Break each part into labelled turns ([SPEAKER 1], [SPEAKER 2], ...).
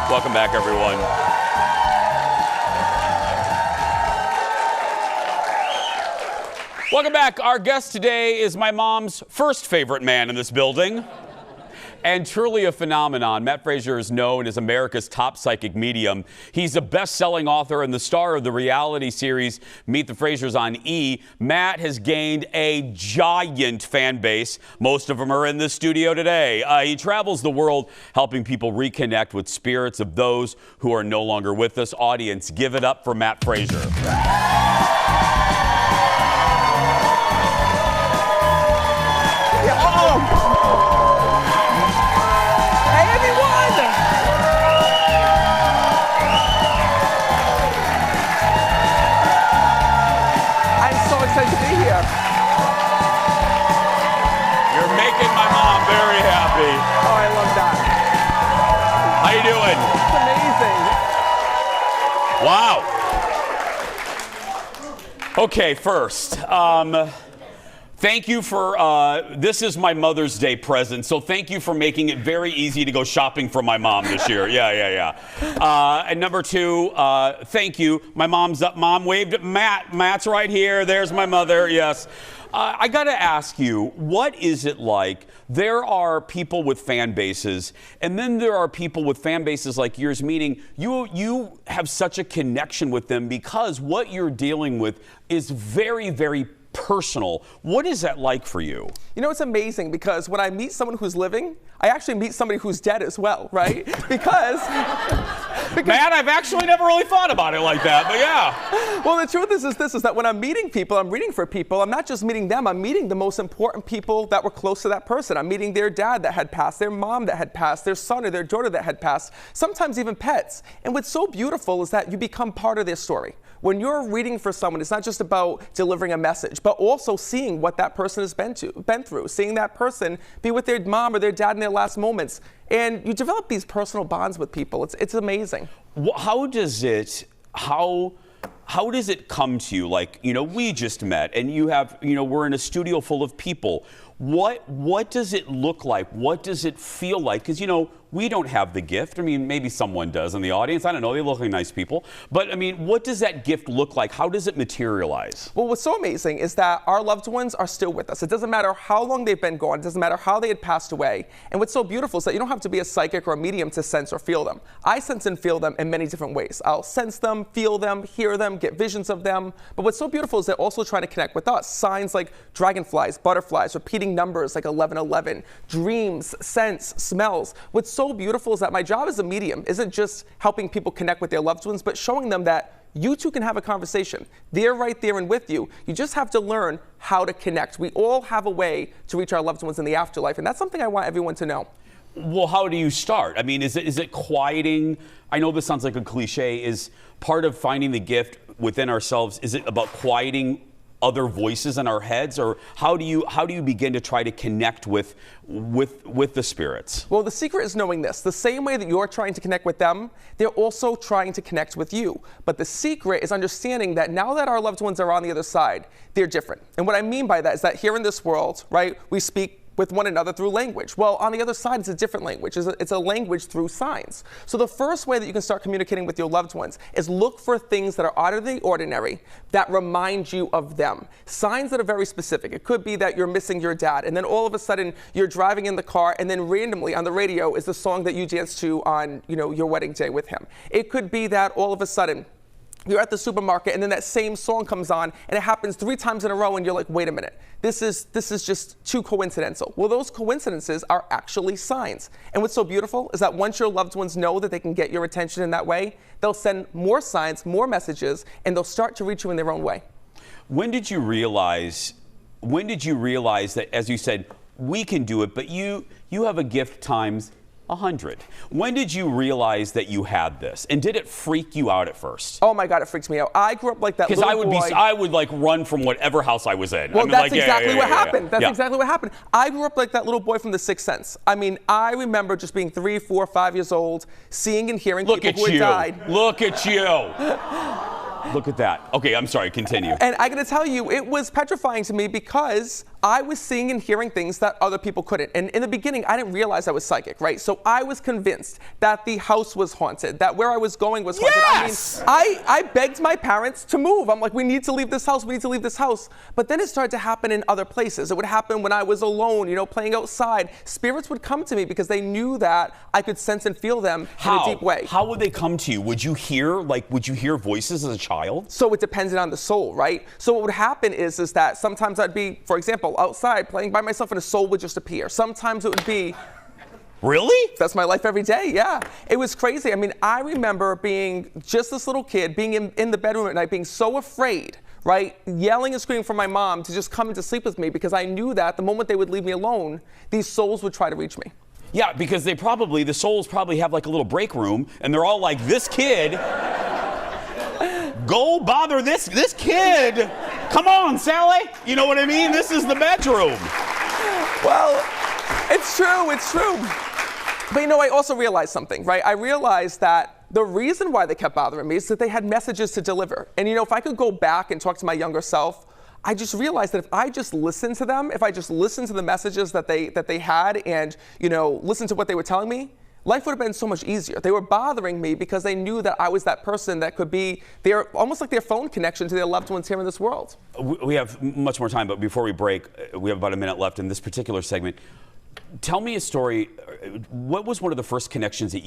[SPEAKER 1] Welcome back, everyone. Welcome back. Our guest today is my mom's first favorite man in this building. And truly a phenomenon. Matt Fraser is known as America's top psychic medium. He's a best-selling author and the star of the reality series Meet the Frasers on E! Matt has gained a giant fan base. Most of them are in the studio today. He travels the world helping people reconnect with spirits of those who are no longer with us. Audience, give it up for Matt Fraser.
[SPEAKER 2] To be here.
[SPEAKER 1] You're making my mom very happy.
[SPEAKER 2] Oh, I love that.
[SPEAKER 1] How you doing?
[SPEAKER 2] It's amazing.
[SPEAKER 1] Wow. Okay, first, thank you for, this is my Mother's Day present, so thank you for making it very easy to go shopping for my mom this year. Yeah. And number two, thank you. My mom waved at Matt. Matt's right here. There's my mother, yes. I got to ask you, what is it like? There are people with fan bases, and then there are people with fan bases like yours, meaning you have such a connection with them because what you're dealing with is very, very personal. What is that like for you?
[SPEAKER 2] You know, it's amazing because when I meet someone who's living, I actually meet somebody who's dead as well, right? because
[SPEAKER 1] Matt, I've actually never really thought about it like that, but yeah.
[SPEAKER 2] Well, the truth is that when I'm meeting people, I'm reading for people, I'm not just meeting them, I'm meeting the most important people that were close to that person. I'm meeting their dad that had passed, their mom that had passed, their son or their daughter that had passed, sometimes even pets. And what's so beautiful is that you become part of their story. When you're reading for someone, it's not just about delivering a message, but also seeing what that person has been through, seeing that person be with their mom or their dad in their last moments. And you develop these personal bonds with people. It's amazing.
[SPEAKER 1] How does it come to you? Like, we just met and we're in a studio full of people. What does it look like? What does it feel like? Because, we don't have the gift. I mean, maybe someone does in the audience. I don't know. They look like nice people. But, I mean, what does that gift look like? How does it materialize?
[SPEAKER 2] Well, what's so amazing is that our loved ones are still with us. It doesn't matter how long they've been gone. It doesn't matter how they had passed away. And what's so beautiful is that you don't have to be a psychic or a medium to sense or feel them. I sense and feel them in many different ways. I'll sense them, feel them, hear them, get visions of them. But what's so beautiful is they're also trying to connect with us. Signs like dragonflies, butterflies, repeating numbers like 1111, dreams, scents, smells. What's so beautiful is that my job as a medium isn't just helping people connect with their loved ones, but showing them that you two can have a conversation. They're right there and with you. You just have to learn how to connect. We all have a way to reach our loved ones in the afterlife, and that's something I want everyone to know.
[SPEAKER 1] Well, how do you start? I mean, is it quieting? I know this sounds like a cliche. Is part of finding the gift within ourselves, is it about quieting other voices in our heads, or how do you begin to try to connect with the spirits?
[SPEAKER 2] Well, the secret is knowing this. The same way that you're trying to connect with them, they're also trying to connect with you. But the secret is understanding that now that our loved ones are on the other side, they're different. And what I mean by that is that here in this world, right, we speak with one another through language. Well, on the other side, it's a different language. It's a language through signs. So the first way that you can start communicating with your loved ones is look for things that are out of the ordinary that remind you of them. Signs that are very specific. It could be that you're missing your dad, and then all of a sudden you're driving in the car, and then randomly on the radio is the song that you danced to on, your wedding day with him. It could be that all of a sudden you're at the supermarket and then that same song comes on and it happens 3 times in a row and you're like, wait a minute, this is just too coincidental. Well, those coincidences are actually signs. And what's so beautiful is that once your loved ones know that they can get your attention in that way, they'll send more signs, more messages, and they'll start to reach you in their own way.
[SPEAKER 1] When did you realize that, as you said, we can do it, but you have a gift times 100. When did you realize that you had this? And did it freak you out at first?
[SPEAKER 2] Oh my God, it freaks me out. I grew up like that little boy.
[SPEAKER 1] Because I would like run from whatever house I was in.
[SPEAKER 2] Well, that's exactly what happened. That's exactly what happened. I grew up like that little boy from The Sixth Sense. I mean, I remember just being 3, 4, 5 years old, seeing and hearing people who had died.
[SPEAKER 1] Look at you. Look at that. Okay, I'm sorry, continue.
[SPEAKER 2] And I gotta tell you, it was petrifying to me because I was seeing and hearing things that other people couldn't. And in the beginning, I didn't realize I was psychic, right? So I was convinced that the house was haunted, that where I was going was haunted.
[SPEAKER 1] Yes!
[SPEAKER 2] I begged my parents to move. I'm like, we need to leave this house, we need to leave this house. But then it started to happen in other places. It would happen when I was alone, playing outside. Spirits would come to me because they knew that I could sense and feel them in a deep way.
[SPEAKER 1] How would they come to you? Would you hear voices as a child?
[SPEAKER 2] So it depended on the soul, right? So what would happen is that sometimes I'd be, for example, outside playing by myself and a soul would just appear. Sometimes it would be...
[SPEAKER 1] Really?
[SPEAKER 2] That's my life every day, yeah. It was crazy. I mean, I remember being just this little kid, being in the bedroom at night, being so afraid, right? Yelling and screaming for my mom to just come into sleep with me because I knew that the moment they would leave me alone, these souls would try to reach me.
[SPEAKER 1] Yeah, because the souls probably have like a little break room and they're all like, this kid, go bother this kid. Come on, Sally. You know what I mean? This is the bedroom.
[SPEAKER 2] Well, it's true. But I also realized something, right? I realized that the reason why they kept bothering me is that they had messages to deliver. And if I could go back and talk to my younger self, I just realized that if I just listened to them, if I just listened to the messages that they had and, listened to what they were telling me, life would have been so much easier. They were bothering me because they knew that I was that person that could be almost like their phone connection to their loved ones here in this world. We
[SPEAKER 1] have much more time, but before we break, we have about a minute left in this particular segment. Tell me a story. What was one of the first connections that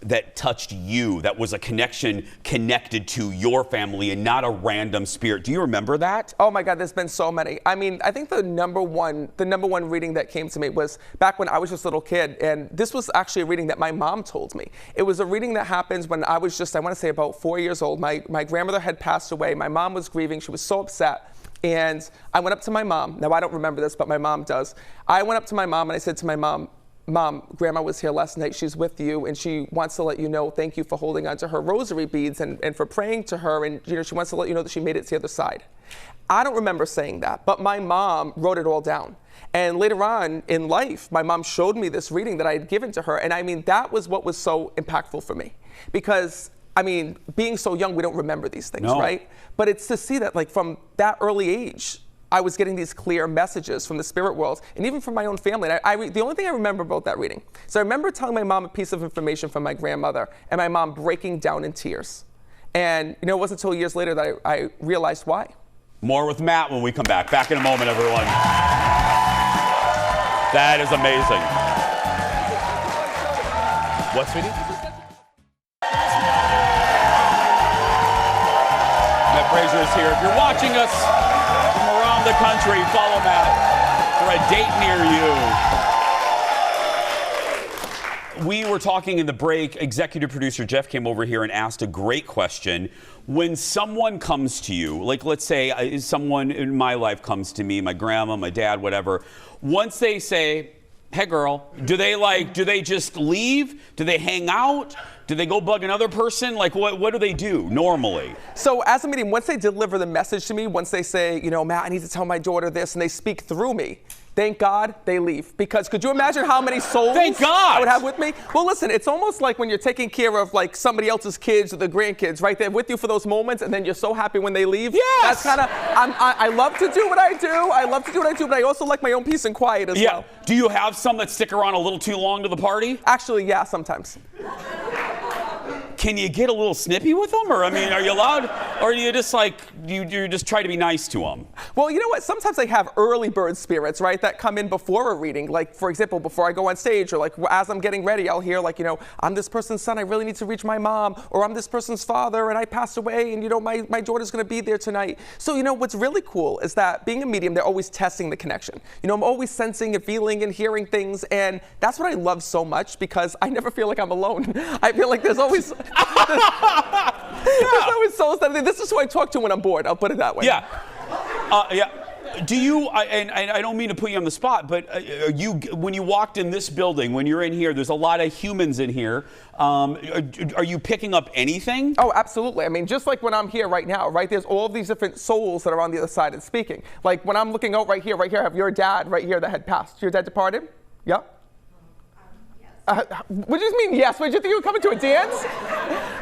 [SPEAKER 1] that touched you, that was a connection connected to your family and not a random spirit? Do you remember that?
[SPEAKER 2] Oh my God, there's been so many. I mean, I think the number one reading that came to me was back when I was just a little kid, and this was actually a reading that my mom told me. It was a reading that happens when I was just, I want to say about 4 years old. My grandmother had passed away. My mom was grieving. She was so upset. And I went up to my mom. Now, I don't remember this, but my mom does. I went up to my mom and I said to my mom, Mom, Grandma was here last night. She's with you, and she wants to let you know thank you for holding on to her rosary beads and for praying to her, and she wants to let you know that she made it to the other side. I don't remember saying that, but my mom wrote it all down. And later on in life, my mom showed me this reading that I had given to her, and I mean, that was what was so impactful for me. Because, I mean, being so young, we don't remember these things, right? But it's to see that, like, from that early age, I was getting these clear messages from the spirit world and even from my own family. And the only thing I remember about that reading, so I remember telling my mom a piece of information from my grandmother and my mom breaking down in tears. And it wasn't until years later that I realized why.
[SPEAKER 1] More with Matt when we come back. Back in a moment, everyone. That is amazing. What, sweetie? Matt Fraser is here. If you're watching us from around the country, follow Matt for a date near you. We were talking in the break. Executive producer Jeff came over here and asked a great question. When someone comes to you, like let's say someone in my life comes to me, my grandma, my dad, whatever, once they say, hey girl, do they just leave? Do they hang out? Do they go bug another person? Like, what do they do normally?
[SPEAKER 2] So as a medium, once they deliver the message to me, once they say, Matt, I need to tell my daughter this, and they speak through me, thank God they leave. Because could you imagine how many souls
[SPEAKER 1] thank God.
[SPEAKER 2] I would have with me? Well, listen, it's almost like when you're taking care of like somebody else's kids or the grandkids, right? They're with you for those moments, and then you're so happy when they leave.
[SPEAKER 1] Yes.
[SPEAKER 2] That's kind of, I love to do what I do. But I also like my own peace and quiet as well.
[SPEAKER 1] Do you have some that stick around a little too long to the party?
[SPEAKER 2] Actually, yeah, sometimes.
[SPEAKER 1] Can you get a little snippy with them? Or, I mean, are you allowed? Or do you just like, you just try to be nice to them?
[SPEAKER 2] Well, you know what? Sometimes I have early bird spirits, right, that come in before a reading. Like, for example, before I go on stage, or like as I'm getting ready, I'll hear like, I'm this person's son, I really need to reach my mom. Or I'm this person's father, and I passed away, and my daughter's gonna be there tonight. So, what's really cool is that being a medium, they're always testing the connection. I'm always sensing and feeling and hearing things, and that's what I love so much, because I never feel like I'm alone. I feel like there's always... There's always souls that this is who I talk to when I'm bored. I'll put it that way.
[SPEAKER 1] Yeah. Do you, and I don't mean to put you on the spot, but when you walked in this building, when you're in here, there's a lot of humans in here. Are you picking up anything?
[SPEAKER 2] Oh, absolutely. I mean, just like when I'm here right now, right? There's all of these different souls that are on the other side and speaking. Like when I'm looking out right here, I have your dad right here that had passed. Your dad departed? Yeah?
[SPEAKER 3] Yes.
[SPEAKER 2] What do you mean yes? What did you think you were coming to a dance?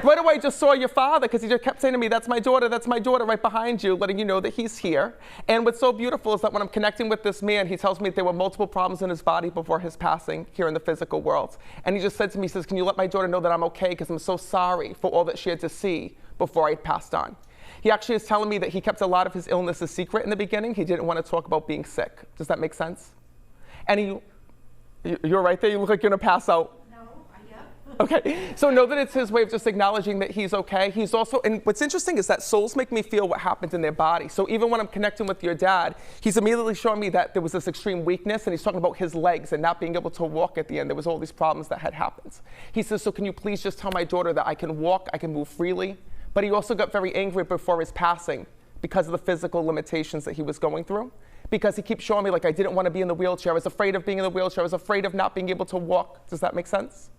[SPEAKER 2] Right away I just saw your father because he just kept saying to me, that's my daughter right behind you, letting you know that he's here. And what's so beautiful is that when I'm connecting with this man, he tells me that there were multiple problems in his body before his passing here in the physical world. And he just said to me, he says, can you let my daughter know that I'm okay because I'm so sorry for all that she had to see before I passed on. He actually is telling me that he kept a lot of his illness a secret in the beginning. He didn't want to talk about being sick. Does that make sense? And you're right there, you look like you're gonna pass out.
[SPEAKER 3] No, yeah.
[SPEAKER 2] Okay, so know that it's his way of just acknowledging that he's okay. He's also, and what's interesting is that souls make me feel what happens in their body. So even when I'm connecting with your dad, he's immediately showing me that there was this extreme weakness, and he's talking about his legs and not being able to walk at the end. There was all these problems that had happened. He says, so can you please just tell my daughter that I can walk, I can move freely? But he also got very angry before his passing because of the physical limitations that he was going through. Because he keeps showing me, like, I didn't want to be in the wheelchair. I was afraid of being in the wheelchair. I was afraid of not being able to walk. Does that make sense?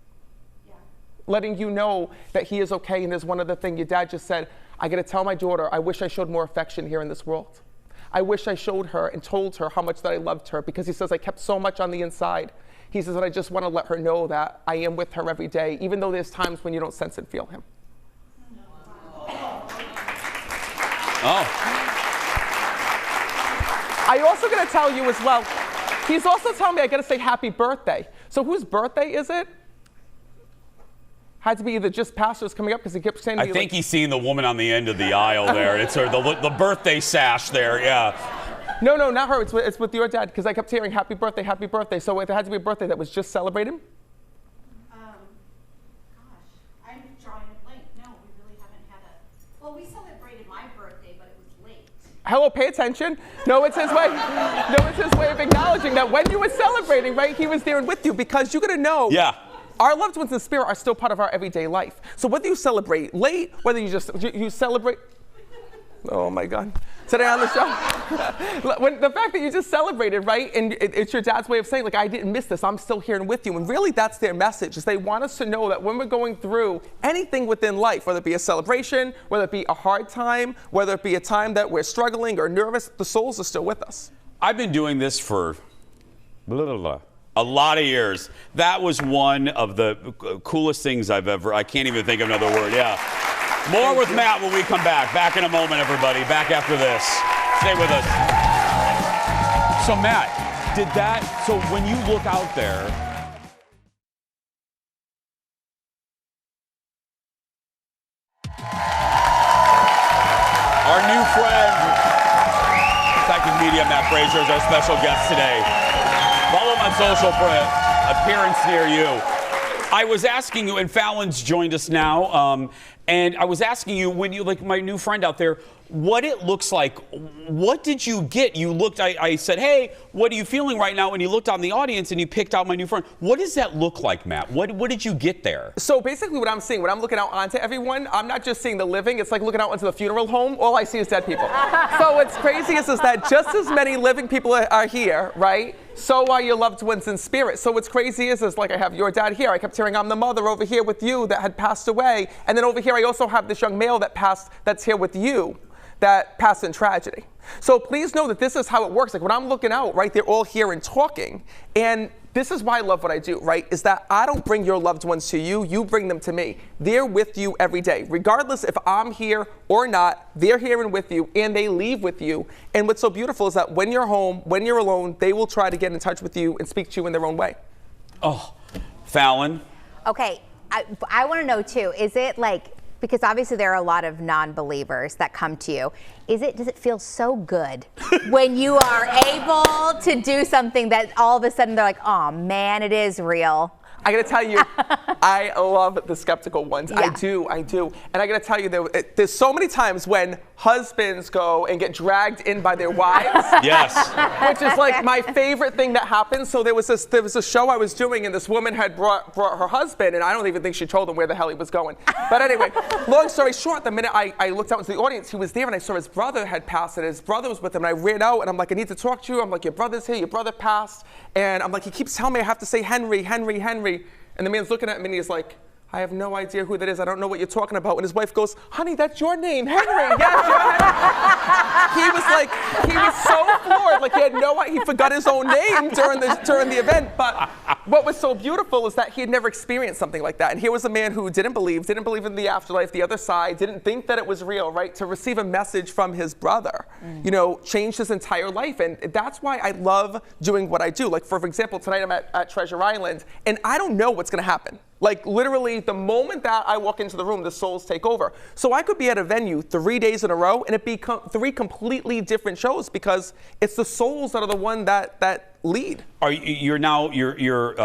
[SPEAKER 3] Yeah.
[SPEAKER 2] Letting you know that he is okay. And there's one other thing your dad just said, I got to tell my daughter, I wish I showed more affection here in this world. I wish I showed her and told her how much that I loved her, because he says I kept so much on the inside. He says that I just want to let her know that I am with her every day, even though there's times when you don't sense and feel him.
[SPEAKER 1] Oh.
[SPEAKER 2] I also got to tell you as well, he's also telling me I got to say happy birthday. So whose birthday is it? Had to be either just pastors coming up because he kept saying to me,
[SPEAKER 1] I think he's seeing the woman on the end of the aisle there. It's her, the birthday sash there, yeah.
[SPEAKER 2] No, not her. It's with your dad, because I kept hearing happy birthday, happy birthday. So it had to be a birthday that was just celebrated?
[SPEAKER 3] Gosh, I'm drawing a blank. No, we really haven't had a, well, we celebrated my birthday, but it was late.
[SPEAKER 2] Hello, pay attention. No, it's his way. No, it's his way of acknowledging that when you were celebrating, right, he was there and with you, because you got to know.
[SPEAKER 1] Yeah.
[SPEAKER 2] Our loved ones in spirit are still part of our everyday life. So whether you celebrate late, whether you celebrate, oh my God. Today on the show, when the fact that you just celebrated, right, and it's your dad's way of saying, like, I didn't miss this, I'm still here and with you. And really that's their message, is they want us to know that when we're going through anything within life, whether it be a celebration, whether it be a hard time, whether it be a time that we're struggling or nervous, the souls are still with us.
[SPEAKER 1] I've been doing this for a lot of years. That was one of the coolest things I've ever, I can't even think of another word, yeah. More with Matt when we come back. Back in a moment, everybody. Back after this. Stay with us. So Matt, so when you look out there, our new friend, Psychic Medium Matt Fraser, is our special guest today. Follow him on social for an appearance near you. I was asking you, and Fallon's joined us now, and I was asking you, when you, like my new friend out there, what it looks like. What did you get? You looked, I said, hey, what are you feeling right now? And you looked out in the audience and you picked out my new friend. What does that look like, Matt? What did you get there?
[SPEAKER 2] So basically what I'm seeing, when I'm looking out onto everyone, I'm not just seeing the living, it's like looking out into the funeral home. All I see is dead people. So what's crazy is that just as many living people are here, right? So are your loved ones in spirit. So what's crazy is like I have your dad here. I kept hearing I'm the mother over here with you that had passed away. And then over here I also have this young male that's here with you that passed in tragedy. So please know that this is how it works. Like when I'm looking out, right, they're all here and talking. And this is why I love what I do, right, is that I don't bring your loved ones to you, you bring them to me. They're with you every day. Regardless if I'm here or not, they're here and with you, and they leave with you. And what's so beautiful is that when you're home, when you're alone, they will try to get in touch with you and speak to you in their own way.
[SPEAKER 1] Oh, Fallon.
[SPEAKER 4] Okay, I want to know too, is it like, because obviously there are a lot of non-believers that come to you. Does it feel so good when you are able to do something that all of a sudden they're like, oh man, it is real?
[SPEAKER 2] I gotta tell you, I love the skeptical ones.
[SPEAKER 4] Yeah.
[SPEAKER 2] I do. And I gotta tell you, there's so many times when husbands go and get dragged in by their wives.
[SPEAKER 1] Yes.
[SPEAKER 2] Which is like my favorite thing that happens. So there was a show I was doing, and this woman had brought her husband, and I don't even think she told him where the hell he was going. But anyway, long story short, the minute I looked out into the audience, he was there, and I saw his brother had passed, and his brother was with him, and I ran out, and I'm like, I need to talk to you. I'm like, your brother's here, your brother passed. And I'm like, he keeps telling me I have to say Henry, Henry, Henry. And the man's looking at me, and he's like, I have no idea who that is. I don't know what you're talking about. And his wife goes, honey, that's your name, Henry. Yes, your Henry. He was so floored. Like he had no idea. He forgot his own name during the event. But what was so beautiful is that he had never experienced something like that. And here was a man who didn't believe in the afterlife, the other side, didn't think that it was real, right? To receive a message from his brother, you know, changed his entire life. And that's why I love doing what I do. Like, for example, tonight I'm at Treasure Island, and I don't know what's going to happen. Like literally the moment that I walk into the room, the souls take over. So I could be at a venue 3 days in a row and it be 3 completely different shows because it's the souls that are the one that lead.
[SPEAKER 1] Are you're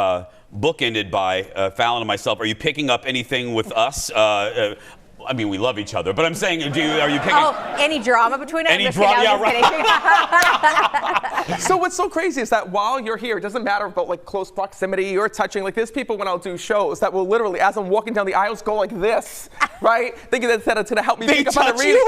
[SPEAKER 1] bookended by Fallon and myself. Are you picking up anything with us? I mean, we love each other, but I'm saying, are you picking?
[SPEAKER 4] Oh, any drama between us?
[SPEAKER 1] Any drama? Yeah, right.
[SPEAKER 2] So what's so crazy is that while you're here, it doesn't matter about like close proximity or touching. Like there's people when I'll do shows that will literally, as I'm walking down the aisles, go like this, right? Thinking that it's going to help me pick up on the reading.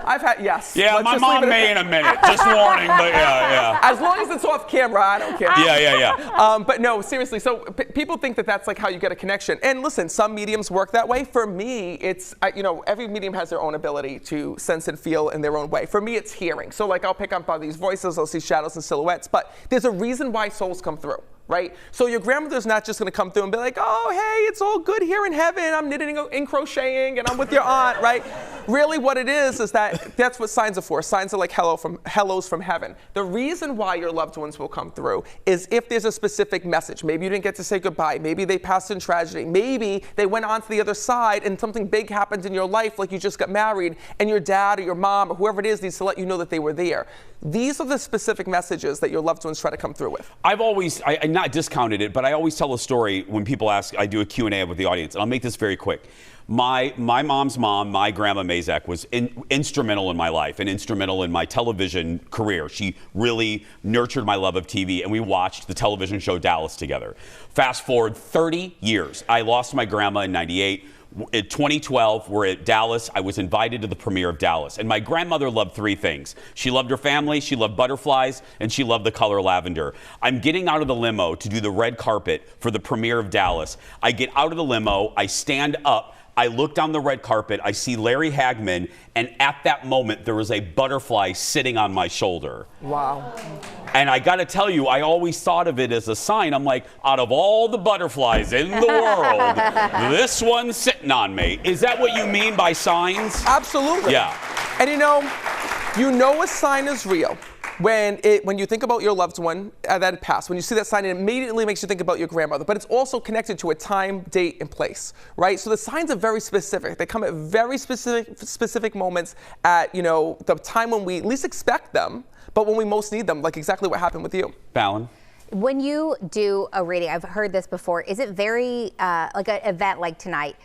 [SPEAKER 2] I've had, yes.
[SPEAKER 1] Yeah, my mom may in a minute. Just warning, but yeah.
[SPEAKER 2] As long as it's off camera, I don't care.
[SPEAKER 1] Yeah.
[SPEAKER 2] But no, seriously. So people think that that's like how you get a connection. And listen, some mediums work that way. For me, it's every medium has their own ability to sense and feel in their own way. For me, it's hearing. So like I'll pick up on these voices, I'll see shadows and silhouettes, but there's a reason why souls come through, right? So your grandmother's not just gonna come through and be like, oh, hey, it's all good here in heaven. I'm knitting and crocheting and I'm with your aunt, right? Really what it is that's what signs are for. Signs are like hellos from heaven. The reason why your loved ones will come through is if there's a specific message. Maybe you didn't get to say goodbye. Maybe they passed in tragedy. Maybe they went on to the other side and something big happened in your life, like you just got married and your dad or your mom or whoever it is needs to let you know that they were there. These are the specific messages that your loved ones try to come through with.
[SPEAKER 1] I've always, I not discounted it, but I always tell a story when people ask. I do a Q&A with the audience, and I'll make this very quick. My mom's mom, my grandma Mazak, was instrumental in my life and instrumental in my television career. She really nurtured my love of TV, and we watched the television show Dallas together. Fast forward 30 years. I lost my grandma in '98. In 2012, we're at Dallas. I was invited to the premiere of Dallas. And my grandmother loved 3 things. She loved her family, she loved butterflies, and she loved the color lavender. I'm getting out of the limo to do the red carpet for the premiere of Dallas. I get out of the limo, I stand up, I look down the red carpet, I see Larry Hagman, and at that moment, there was a butterfly sitting on my shoulder.
[SPEAKER 2] Wow.
[SPEAKER 1] And I got to tell you, I always thought of it as a sign. I'm like, out of all the butterflies in the world, this one's sitting on me. Is that what you mean by signs?
[SPEAKER 2] Absolutely.
[SPEAKER 1] Yeah.
[SPEAKER 2] And you know a sign is real when you think about your loved one that had passed. When you see that sign, it immediately makes you think about your grandmother. But it's also connected to a time, date, and place, right? So the signs are very specific. They come at very specific moments at the time when we least expect them, but when we most need them, like exactly what happened with you.
[SPEAKER 1] Fallon?
[SPEAKER 4] When you do a reading, I've heard this before, is it very, like an event like tonight,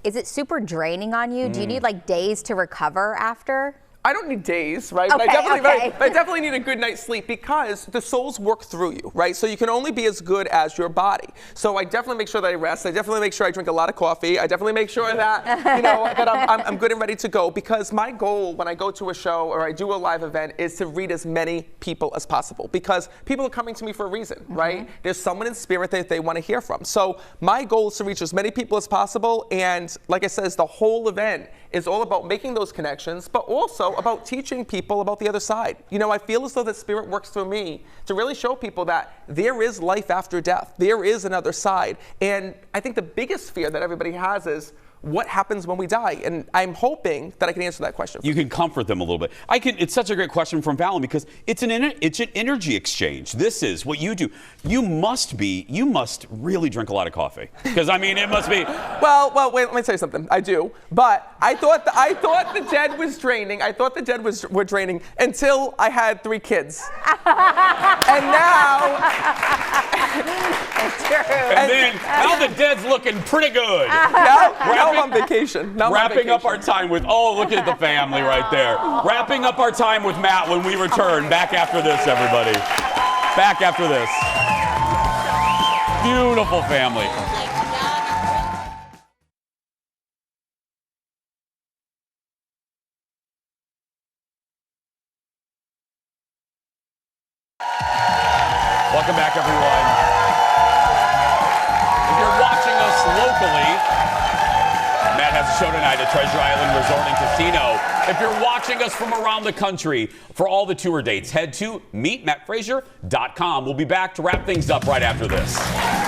[SPEAKER 4] is it super draining on you? Do you need like days to recover after?
[SPEAKER 2] I don't need days, right?
[SPEAKER 4] Okay,
[SPEAKER 2] but I definitely need a good night's sleep because the souls work through you, right? So you can only be as good as your body. So I definitely make sure that I rest. I definitely make sure I drink a lot of coffee. I definitely make sure that, that I'm good and ready to go, because my goal when I go to a show or I do a live event is to read as many people as possible, because people are coming to me for a reason, right? There's someone in spirit that they want to hear from. So my goal is to reach as many people as possible. And like I said, the whole event is all about making those connections, but also about teaching people about the other side. I feel as though that spirit works through me to really show people that there is life after death. There is another side. And I think the biggest fear that everybody has is, what happens when we die? And I'm hoping that I can answer that question.
[SPEAKER 1] You can comfort them a little bit. It's such a great question from Fallon, because it's an energy exchange. This is what you do. You must really drink a lot of coffee, because I mean, it must be.
[SPEAKER 2] Well, wait. Let me tell you something. I do, but I thought the dead was draining. I thought the dead were draining until I had 3 kids, and now.
[SPEAKER 1] And then now the dead's looking pretty good.
[SPEAKER 2] Now I'm on vacation.
[SPEAKER 1] Wrapping up our time with, look at the family right there. Wrapping up our time with Matt when we return. Back after this, everybody. Back after this. Beautiful family. Welcome back, everyone. If you're watching us locally. Matt has a show tonight at Treasure Island Resort and Casino. If you're watching us from around the country, for all the tour dates, head to meetmattfraser.com. We'll be back to wrap things up right after this.